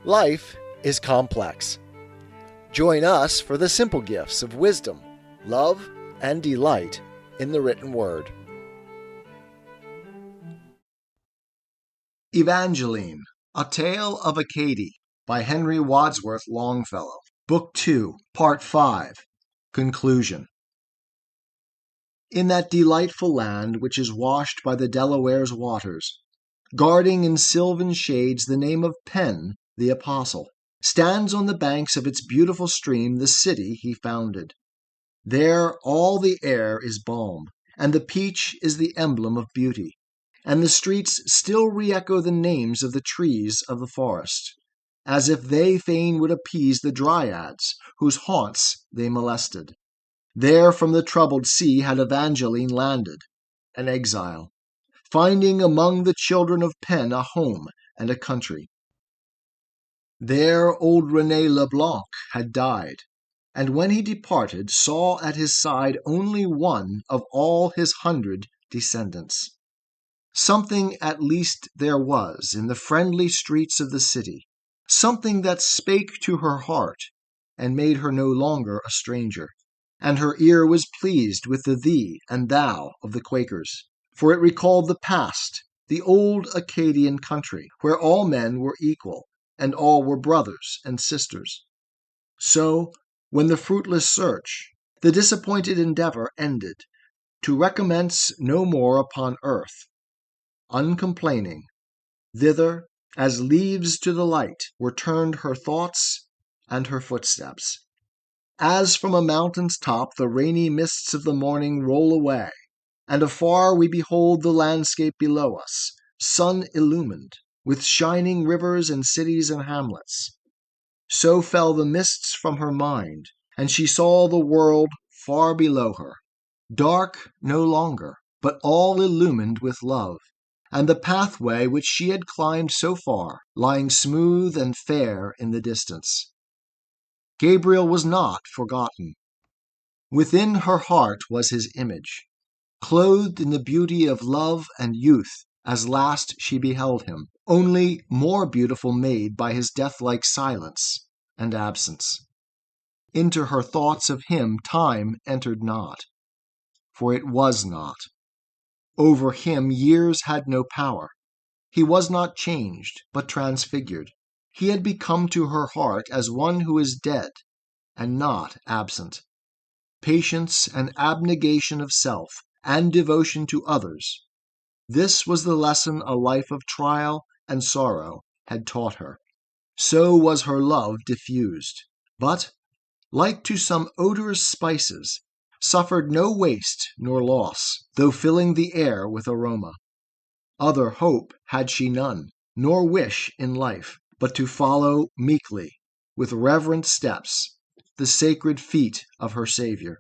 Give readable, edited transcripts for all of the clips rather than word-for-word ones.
Life is complex. Join us for the simple gifts of wisdom, love, and delight in the written word. Evangeline, A Tale of Acadie by Henry Wadsworth Longfellow. Book 2, Part 5, Conclusion. In that delightful land which is washed by the Delaware's waters, guarding in sylvan shades the name of Penn, the apostle, stands on the banks of its beautiful stream the city he founded. There all the air is balm, and the peach is the emblem of beauty, and the streets still re-echo the names of the trees of the forest, as if they fain would appease the dryads whose haunts they molested. There from the troubled sea had Evangeline landed, an exile, finding among the children of Penn a home and a country. There old René Leblanc had died, and when he departed saw at his side only one of all his 100 descendants. Something at least there was in the friendly streets of the city, something that spake to her heart and made her no longer a stranger, and her ear was pleased with the thee and thou of the Quakers, for it recalled the past, the old Acadian country, where all men were equal, and all were brothers and sisters. So, when the fruitless search, the disappointed endeavor ended, to recommence no more upon earth, uncomplaining, thither, as leaves to the light, were turned her thoughts and her footsteps. As from a mountain's top the rainy mists of the morning roll away, and afar we behold the landscape below us, sun-illumined, with shining rivers and cities and hamlets, so fell the mists from her mind, and she saw the world far below her, dark no longer, but all illumined with love, and the pathway which she had climbed so far, lying smooth and fair in the distance. Gabriel was not forgotten. Within her heart was his image, clothed in the beauty of love and youth, as last she beheld him, only more beautiful made by his death-like silence and absence. Into her thoughts of him time entered not, for it was not. Over him years had no power. He was not changed, but transfigured. He had become to her heart as one who is dead and not absent. Patience and abnegation of self, and devotion to others, this was the lesson a life of trial and sorrow had taught her. So was her love diffused, but, like to some odorous spices, suffered no waste nor loss, though filling the air with aroma. Other hope had she none, nor wish in life, but to follow meekly, with reverent steps, the sacred feet of her Savior.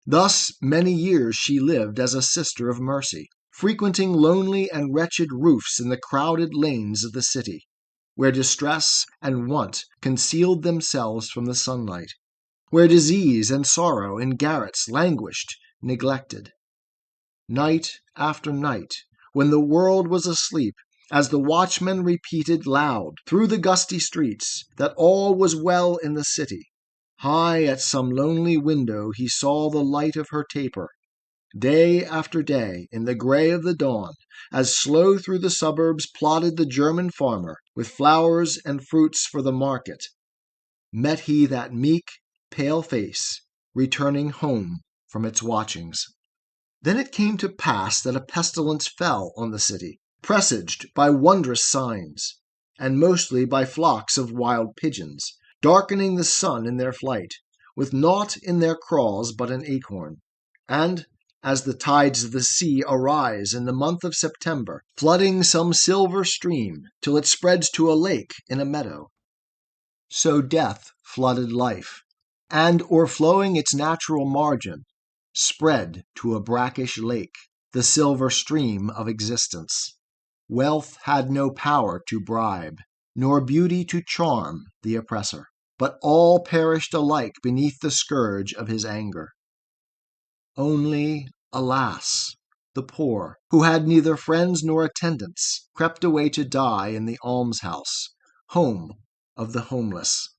Thus many years she lived as a sister of mercy, frequenting lonely and wretched roofs in the crowded lanes of the city, where distress and want concealed themselves from the sunlight, where disease and sorrow in garrets languished, neglected. Night after night, when the world was asleep, as the watchman repeated loud through the gusty streets that all was well in the city, high at some lonely window he saw the light of her taper. Day after day, in the gray of the dawn, as slow through the suburbs plodded the German farmer, with flowers and fruits for the market, met he that meek, pale face, returning home from its watchings. Then it came to pass that a pestilence fell on the city, presaged by wondrous signs, and mostly by flocks of wild pigeons, darkening the sun in their flight, with naught in their craws but an acorn. And, as the tides of the sea arise in the month of September, flooding some silver stream till it spreads to a lake in a meadow, so death flooded life, and, o'erflowing its natural margin, spread to a brackish lake, the silver stream of existence. Wealth had no power to bribe, nor beauty to charm the oppressor, but all perished alike beneath the scourge of his anger. Only, alas, the poor, who had neither friends nor attendants, crept away to die in the almshouse, home of the homeless.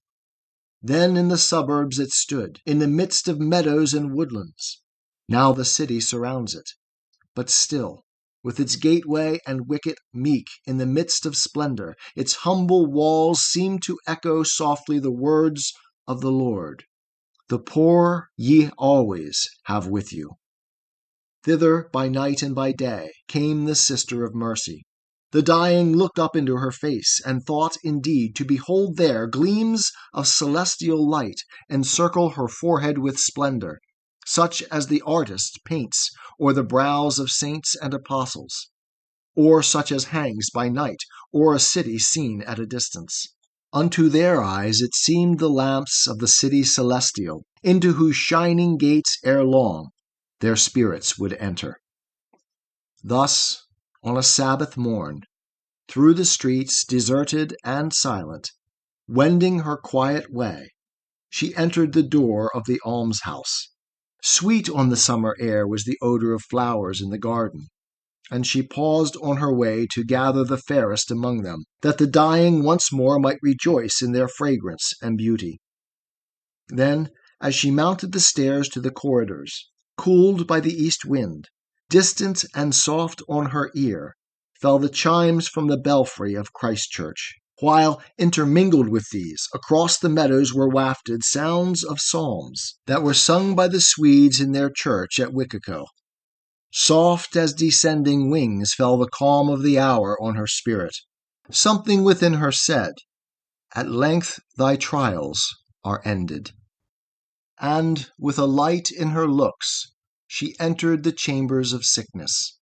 Then in the suburbs it stood, in the midst of meadows and woodlands. Now the city surrounds it, but still, with its gateway and wicket meek in the midst of splendor, its humble walls seem to echo softly the words of the Lord, "The poor ye always have with you." Thither by night and by day came the Sister of Mercy. The dying looked up into her face, and thought, indeed, to behold there gleams of celestial light encircle her forehead with splendor, such as the artist paints o'er the brows of saints and apostles, or such as hangs by night o'er a city seen at a distance. Unto their eyes it seemed the lamps of the city celestial, into whose shining gates ere long their spirits would enter. Thus, on a Sabbath morn, through the streets deserted and silent, wending her quiet way, she entered the door of the almshouse. Sweet on the summer air was the odor of flowers in the garden, and she paused on her way to gather the fairest among them, that the dying once more might rejoice in their fragrance and beauty. Then, as she mounted the stairs to the corridors, cooled by the east wind, distant and soft on her ear, fell the chimes from the belfry of Christ Church, while, intermingled with these, across the meadows were wafted sounds of psalms that were sung by the Swedes in their church at Wicklow. Soft as descending wings fell the calm of the hour on her spirit. Something within her said, "At length thy trials are ended." And, with a light in her looks, she entered the chambers of sickness.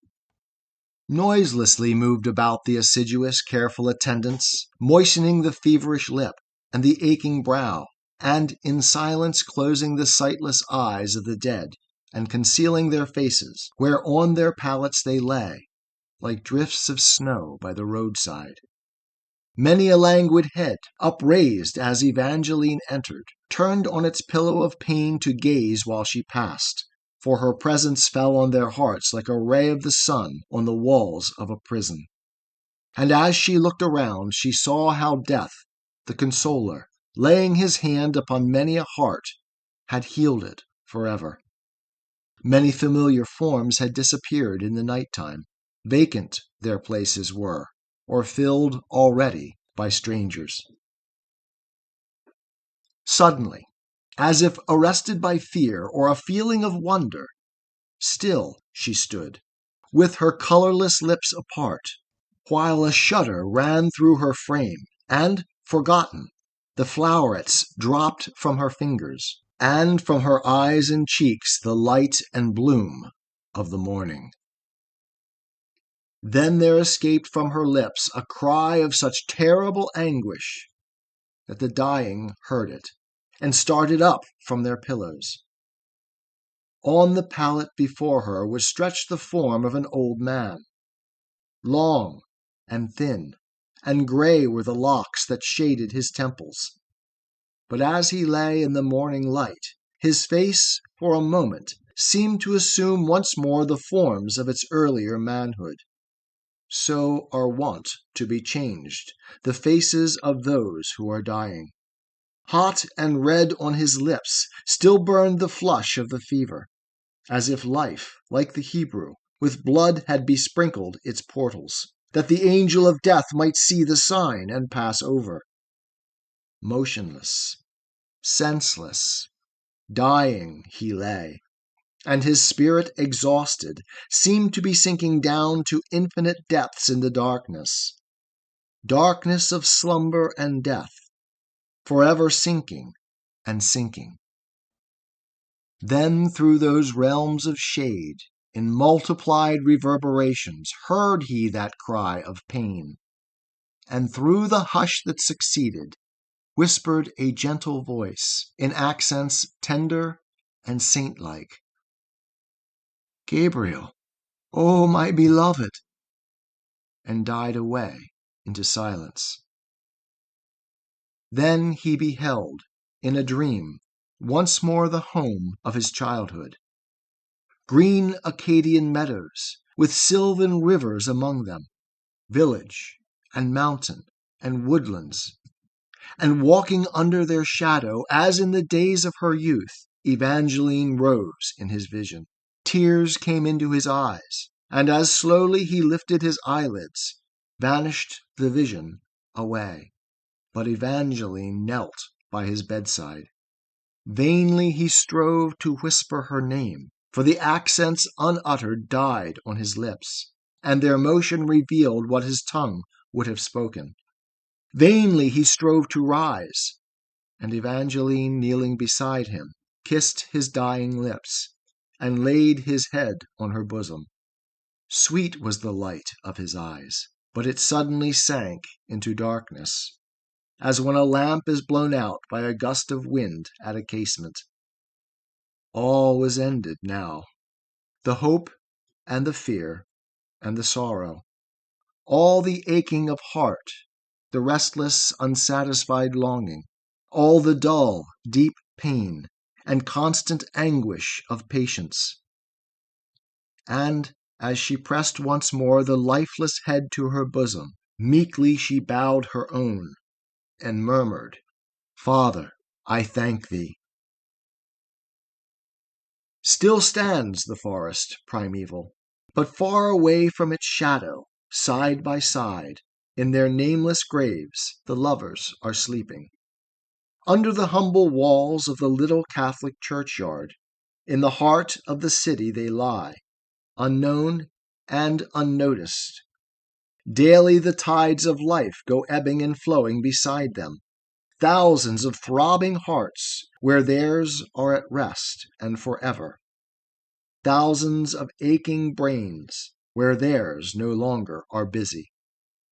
Noiselessly moved about the assiduous, careful attendants, moistening the feverish lip and the aching brow, and in silence closing the sightless eyes of the dead, and concealing their faces, where on their pallets they lay, like drifts of snow by the roadside. Many a languid head, upraised as Evangeline entered, turned on its pillow of pain to gaze while she passed, for her presence fell on their hearts like a ray of the sun on the walls of a prison. And as she looked around, she saw how Death, the consoler, laying his hand upon many a heart, had healed it forever. Many familiar forms had disappeared in the night-time. Vacant their places were, or filled already by strangers. Suddenly, as if arrested by fear or a feeling of wonder, still she stood, with her colorless lips apart, while a shudder ran through her frame, and, forgotten, the flowerets dropped from her fingers, and from her eyes and cheeks the light and bloom of the morning. Then there escaped from her lips a cry of such terrible anguish that the dying heard it, and started up from their pillows. On the pallet before her was stretched the form of an old man. Long and thin, and gray were the locks that shaded his temples. But as he lay in the morning light, his face, for a moment, seemed to assume once more the forms of its earlier manhood. So are wont to be changed the faces of those who are dying. Hot and red on his lips still burned the flush of the fever, as if life, like the Hebrew, with blood had besprinkled its portals, that the angel of death might see the sign and pass over. Motionless, senseless, dying he lay, and his spirit, exhausted, seemed to be sinking down to infinite depths in the darkness of slumber and death, forever sinking and sinking. Then through those realms of shade, in multiplied reverberations, heard he that cry of pain, and through the hush that succeeded, whispered a gentle voice, in accents tender and saint-like, "Gabriel, O my beloved," and died away into silence. Then he beheld, in a dream, once more the home of his childhood. Green Acadian meadows, with sylvan rivers among them, village and mountain and woodlands, and walking under their shadow, as in the days of her youth, Evangeline rose in his vision. Tears came into his eyes, and as slowly he lifted his eyelids, vanished the vision away. But Evangeline knelt by his bedside. Vainly he strove to whisper her name, for the accents unuttered died on his lips, and their motion revealed what his tongue would have spoken. Vainly he strove to rise, and Evangeline, kneeling beside him, kissed his dying lips, and laid his head on her bosom. Sweet was the light of his eyes, but it suddenly sank into darkness, as when a lamp is blown out by a gust of wind at a casement. All was ended now, the hope and the fear and the sorrow, all the aching of heart, the restless, unsatisfied longing, all the dull, deep pain, and constant anguish of patience. And as she pressed once more the lifeless head to her bosom, meekly she bowed her own, and murmured, "Father, I thank thee." Still stands the forest primeval, but far away from its shadow, side by side, in their nameless graves, the lovers are sleeping. Under the humble walls of the little Catholic churchyard, in the heart of the city they lie, unknown and unnoticed. Daily the tides of life go ebbing and flowing beside them, thousands of throbbing hearts where theirs are at rest and forever, thousands of aching brains where theirs no longer are busy,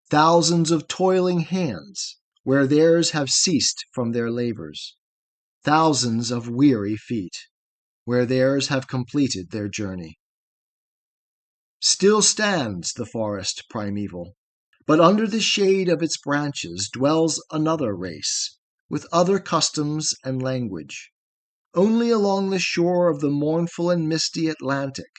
thousands of toiling hands where theirs have ceased from their labors, thousands of weary feet where theirs have completed their journey. Still stands the forest primeval, but under the shade of its branches dwells another race, with other customs and language. Only along the shore of the mournful and misty Atlantic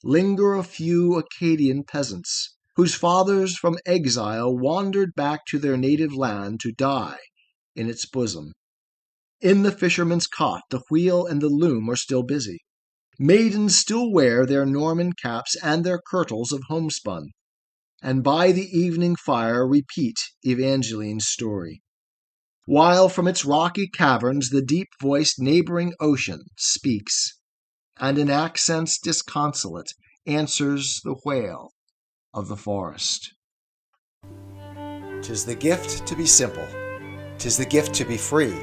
linger a few Acadian peasants, whose fathers from exile wandered back to their native land to die in its bosom. In the fisherman's cot the wheel and the loom are still busy. Maidens still wear their Norman caps and their kirtles of homespun, and by the evening fire repeat Evangeline's story, while from its rocky caverns the deep-voiced neighboring ocean speaks, and in accents disconsolate answers the wail of the forest. 'Tis the gift to be simple, 'tis the gift to be free,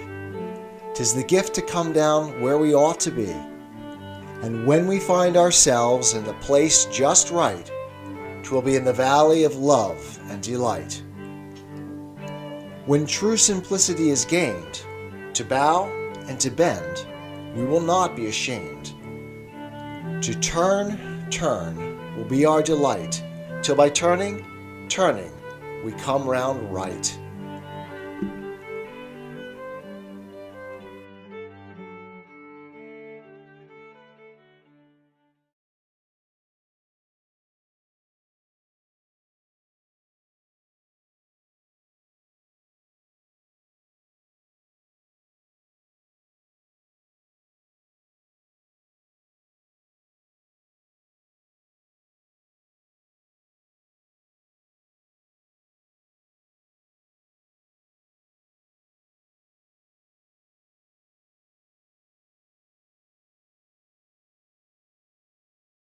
'tis the gift to come down where we ought to be, and when we find ourselves in the place just right, 'twill be in the valley of love and delight. When true simplicity is gained, to bow and to bend, we will not be ashamed. To turn will be our delight, till by turning, we come round right.